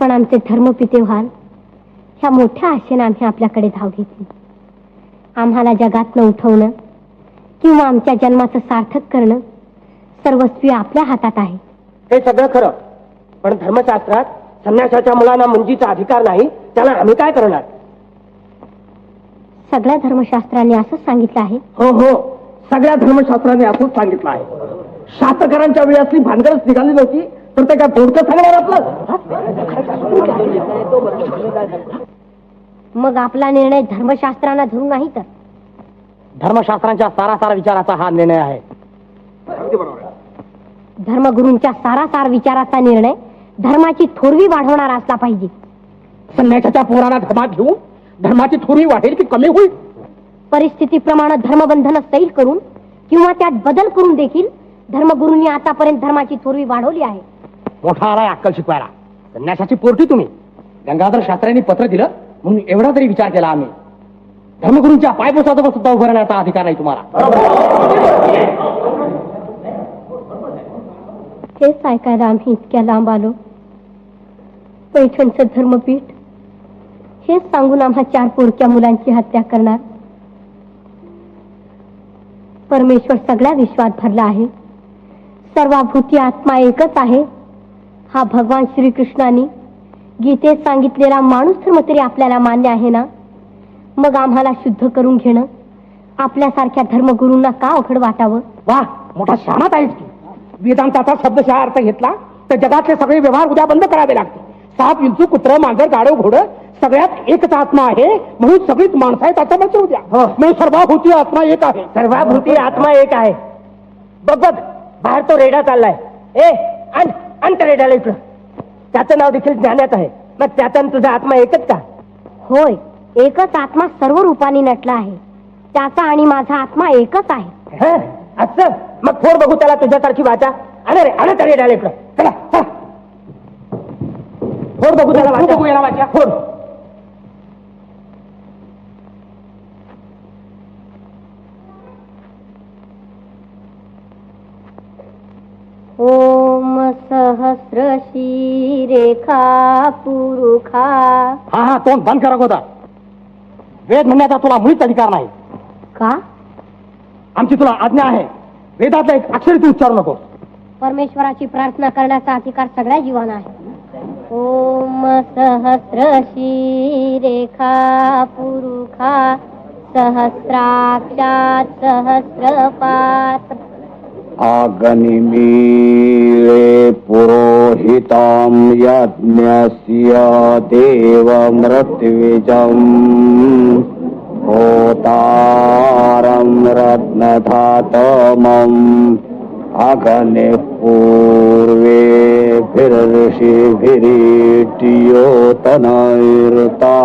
आपण आमचे धर्मपिते व्हाल ह्या मोठ्या आशेने आम्ही आपल्याकडे धाव घेतली. आम्हाला जगातनं उठवणं किंवा आमच्या जन्माचं सार्थक करणं सर्वस्वी आपल्या हातात आहे. हे सगळं खरं, पण धर्मशास्त्रात संन्यासाच्या मुलांना मुंजीचा अधिकार नाही, त्याला आम्ही काय करणार? सगळ्या धर्मशास्त्रांनी असंच सांगितलं आहे. हो हो, सगळ्या धर्मशास्त्राने असंच सांगितलं आहे. शास्त्रकारांच्या वेळी असली भानगडच निघाली नव्हती तर ते काय थोडकं सांगणार आपलं? मग आपला निर्णय धर्मशास्त्रांना धरून नाही तर धर्मशास्त्रांच्या सारासार विचाराचा हा निर्णय आहे. धर्मगुरूंच्या सारासार विचाराचा निर्णय धर्माची थोरवी वाढवणारा असला पाहिजे. संन्यासाच्या पोरांना धर्मात घेऊन धर्माची थोरवी वाढेल की कमी होईल? परिस्थितीप्रमाणे धर्मबंधन सैल करून किंवा त्यात बदल करून देखील धर्मगुरूंनी आतापर्यंत धर्माची थोरवी वाढवली आहे. मोठा आलाय अक्कल शिकवायला. संन्यासाची पोरटी तुम्ही. गंगाधर शास्त्र्यांनी पत्र दिलं म्हणून एवढा तरी विचार केला आम्ही. धर्मगुरूंच्या पायपोसाजवळ सुद्धा उभं राहण्याचा अधिकार नाही तुम्हाला. हेच ऐकायला आम्ही इतक्या लांब आलो. पैठणचं धर्मपीठ हेच सांगून आम्हा 4 पोरक्या मुलांची हत्या करणार. परमेश्वर सगळ्या विश्वात भरला आहे. सर्वभूती आत्मा एकच आहे हा भगवान श्रीकृष्णाने गीतेत सांगितलेला माणूस धर्म तरी आपल्याला मान्य आहे ना? मग आम्हाला शुद्ध करून घेणं आपल्यासारख्या धर्मगुरूंना का अवघड वाटावं? वा, मोठा शहाणात आहेस की. वेदांताचा शब्दशः अर्थ घेतला तर जगातले सगळे व्यवहार उद्या बंद करावे लागतील. साप, विंचू, कुत्र, मांजर, गाढव, घोडं सगळ्यात एकच आत्मा आहे म्हणून सगळीच माणसं आहेत असं म्हणतो उद्या. म्हणून सर्वभूती आत्मा एक आहे. सर्वभूती आत्मा एक आहे. बघ बघ, बाहेर तो रेडा चाललाय. अंत रेडाला इकडं. त्याचं नाव देखील ज्ञानात आहे. मग त्याचा तुझा आत्मा एकच का? होय, एकच आत्मा सर्व रूपाने नटला आहे. त्याचा आणि माझा आत्मा एकच आहे. असं मग फोड बघू त्याला तुझ्यासारखी वाचा. अरे रे, अरे तरी डायला इकडं. चला चला, फोड बघू त्याला वाचा. बघू याला वाचा. फोड. ओम सहस्र शीरेखा पुरुखा. हा, तोंड बंद करा गोदा. वेद म्हणण्याचा तुला मुळीच अधिकार नाही. का? आमची तुला आज्ञा आहे. वेदातला एक अक्षर तू उच्चारू नको. परमेश्वराची प्रार्थना करण्याचा अधिकार सगळ्या जीवांना आहे. ओम सहस्र शीरेखा पुरुखा सहस्राक्षात सहस्रपात. अग्निमीळे पुरोहितं यज्ञस्य देवमृत्विजम् होतारं रत्नधातमम् अग्निः पूर्वेभिर्षिभिरीट्योतनैर्ता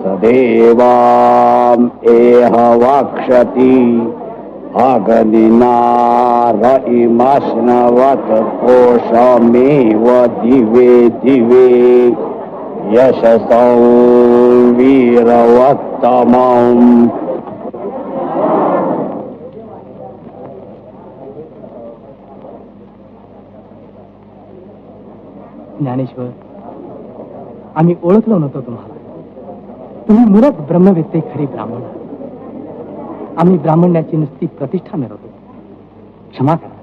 सदेवाम् एह वक्षति अग्निनार इमाश्नवत कोशमेव दिवे दिवे यशसौ वीरवत्तमम्. ज्ञानेश्वर, आम्ही ओळखलो नव्हतो तुम्हाला. तुम्ही मूलच ब्रह्मवेत्ते खरी ब्राह्मण. आम्ही ब्राह्मण्याची नुसती प्रतिष्ठा मिळवतो. क्षमा करा.